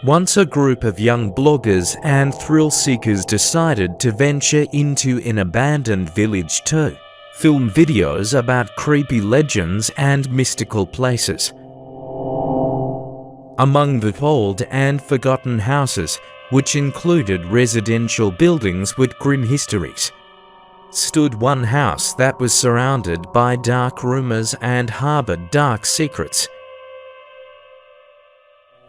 Once a group of young bloggers and thrill seekers decided to venture into an abandoned village to film videos about creepy legends and mystical places. Among the old and forgotten houses, which included residential buildings with grim histories, stood one house that was surrounded by dark rumors and harbored dark secrets.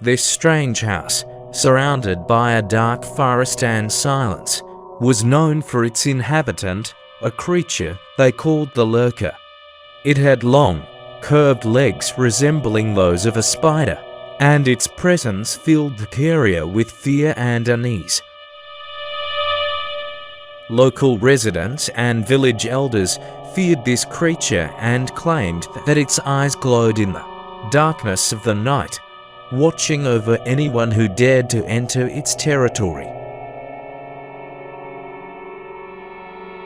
This strange house, surrounded by a dark forest and silence, was known for its inhabitant, a creature they called the Lurker. It had long, curved legs resembling those of a spider, and its presence filled the area with fear and unease. Local residents and village elders feared this creature and claimed that its eyes glowed in the darkness of the night, watching over anyone who dared to enter its territory.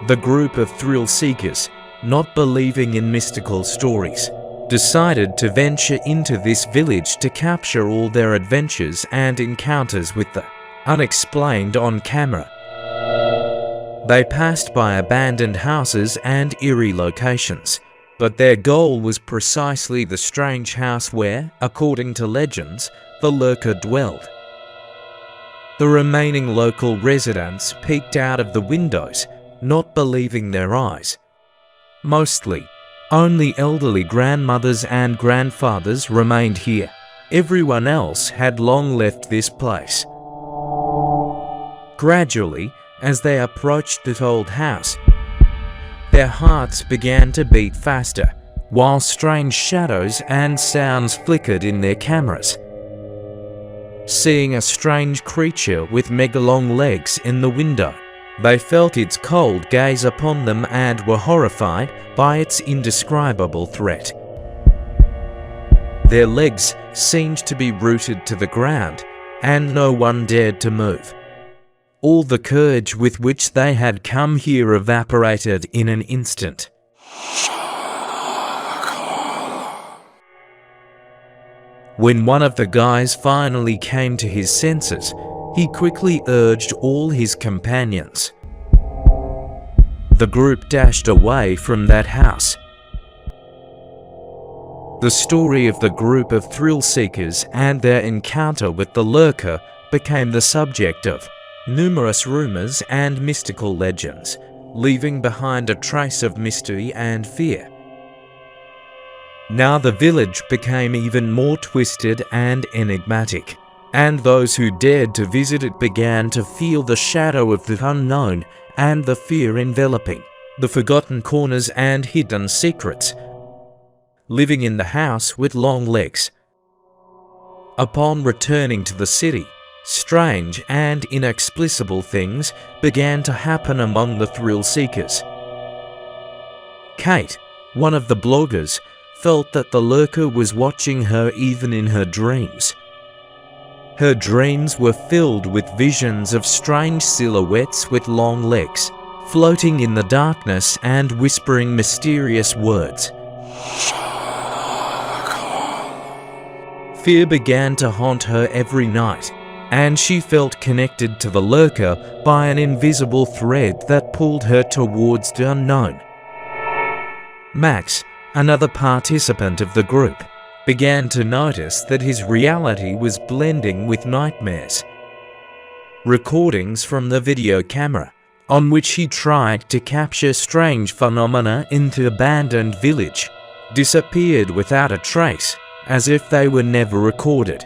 The group of thrill seekers, not believing in mystical stories, decided to venture into this village to capture all their adventures and encounters with the unexplained on camera. They passed by abandoned houses and eerie locations, but their goal was precisely the strange house where, according to legends, the Lurker dwelled. The remaining local residents peeked out of the windows, not believing their eyes. Mostly, only elderly grandmothers and grandfathers remained here. Everyone else had long left this place. Gradually, as they approached the old house, their hearts began to beat faster, while strange shadows and sounds flickered in their cameras. Seeing a strange creature with mega-long legs in the window, they felt its cold gaze upon them and were horrified by its indescribable threat. Their legs seemed to be rooted to the ground, and no one dared to move. All the courage with which they had come here evaporated in an instant. When one of the guys finally came to his senses, he quickly urged all his companions. The group dashed away from that house. The story of the group of thrill seekers and their encounter with the Lurker became the subject of numerous rumors and mystical legends, leaving behind a trace of mystery and fear. Now the village became even more twisted and enigmatic, and those who dared to visit it began to feel the shadow of the unknown and the fear enveloping the forgotten corners and hidden secrets living in the house with long legs. Upon returning to the city, strange and inexplicable things began to happen among the thrill seekers. Kate, one of the bloggers, felt that the Lurker was watching her even in her dreams. Her dreams were filled with visions of strange silhouettes with long legs, floating in the darkness and whispering mysterious words. Fear began to haunt her every night, and she felt connected to the Lurker by an invisible thread that pulled her towards the unknown. Max, another participant of the group, began to notice that his reality was blending with nightmares. Recordings from the video camera, on which he tried to capture strange phenomena in the abandoned village, disappeared without a trace, as if they were never recorded.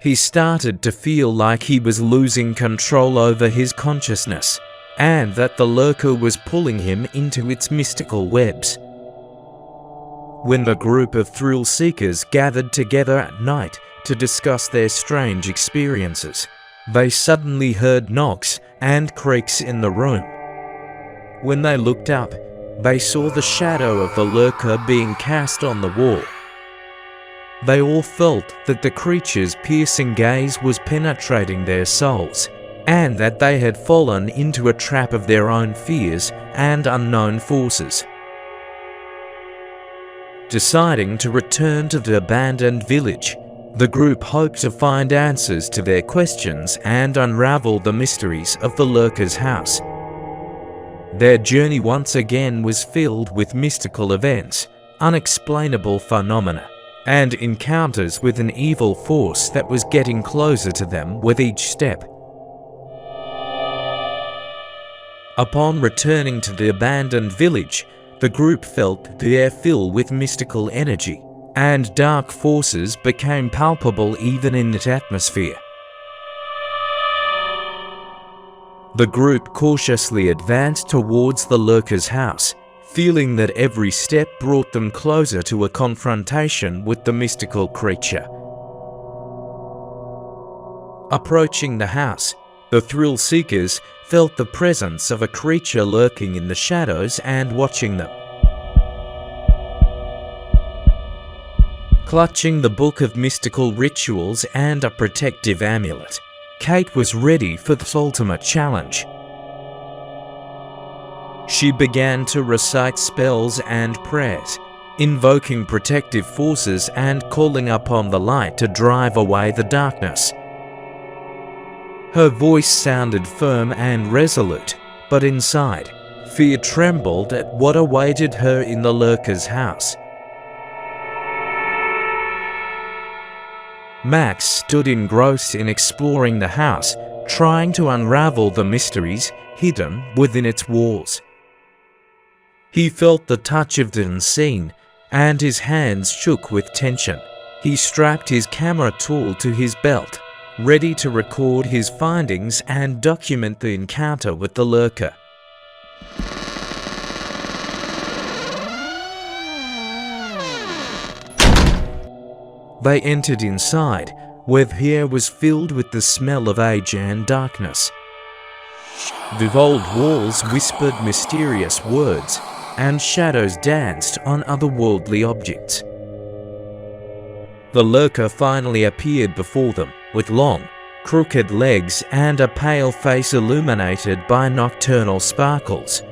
He started to feel like he was losing control over his consciousness, and that the Lurker was pulling him into its mystical webs. When the group of thrill seekers gathered together at night to discuss their strange experiences, they suddenly heard knocks and creaks in the room. When they looked up, they saw the shadow of the Lurker being cast on the wall. They all felt that the creature's piercing gaze was penetrating their souls, and that they had fallen into a trap of their own fears and unknown forces. Deciding to return to the abandoned village, The group hoped to find answers to their questions and unravel the mysteries of the Lurker's house. Their journey once again was filled with mystical events, unexplainable phenomena, and encounters with an evil force that was getting closer to them with each step. Upon returning to the abandoned village, the group felt the air fill with mystical energy, and dark forces became palpable even in its atmosphere. The group cautiously advanced towards the Lurker's house, feeling that every step brought them closer to a confrontation with the mystical creature. Approaching the house, the thrill seekers felt the presence of a creature lurking in the shadows and watching them. Clutching the book of mystical rituals and a protective amulet, Kate was ready for the ultimate challenge. She began to recite spells and prayers, invoking protective forces and calling upon the light to drive away the darkness. Her voice sounded firm and resolute, but inside, fear trembled at what awaited her in the Lurker's house. Max stood engrossed in exploring the house, trying to unravel the mysteries hidden within its walls. He felt the touch of the unseen, and his hands shook with tension. He strapped his camera tool to his belt, ready to record his findings and document the encounter with the Lurker. They entered inside, where the air was filled with the smell of age and darkness. The old walls whispered mysterious words, and shadows danced on otherworldly objects. The Lurker finally appeared before them, with long, crooked legs and a pale face illuminated by nocturnal sparkles.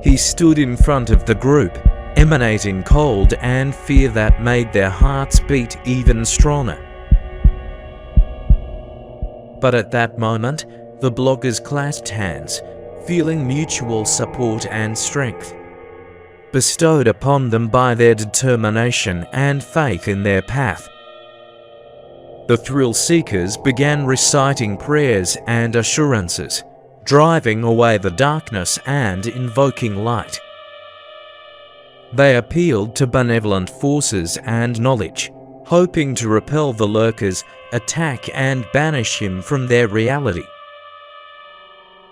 He stood in front of the group, emanating cold and fear that made their hearts beat even stronger. But at that moment, the bloggers clasped hands, feeling mutual support and strength, bestowed upon them by their determination and faith in their path. The thrill seekers began reciting prayers and assurances, driving away the darkness and invoking light. They appealed to benevolent forces and knowledge, hoping to repel the Lurker's attack and banish him from their reality.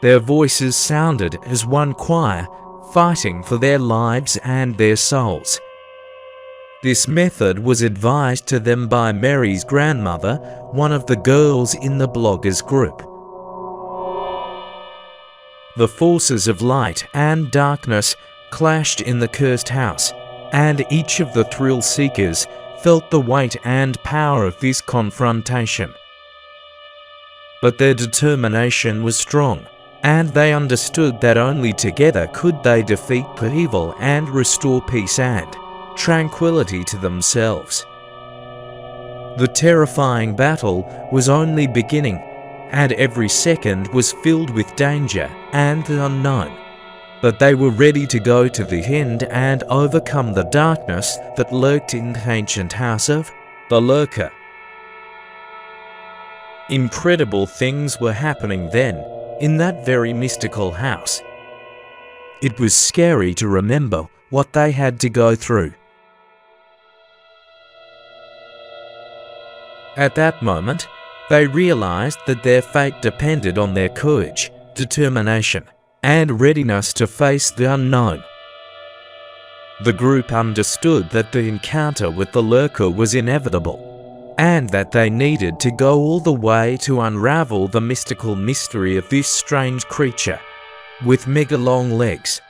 Their voices sounded as one choir, fighting for their lives and their souls. This method was advised to them by Mary's grandmother, one of the girls in the bloggers group. The forces of light and darkness clashed in the cursed house, and each of the thrill seekers felt the weight and power of this confrontation. But their determination was strong, and they understood that only together could they defeat the evil and restore peace and tranquility to themselves. The terrifying battle was only beginning, and every second was filled with danger and the unknown. But they were ready to go to the end and overcome the darkness that lurked in the ancient house of the Lurker. Incredible things were happening then, in that very mystical house. It was scary to remember what they had to go through. At that moment, they realized that their fate depended on their courage, determination, and readiness to face the unknown. The group understood that the encounter with the Lurker was inevitable, and that they needed to go all the way to unravel the mystical mystery of this strange creature with mega long legs,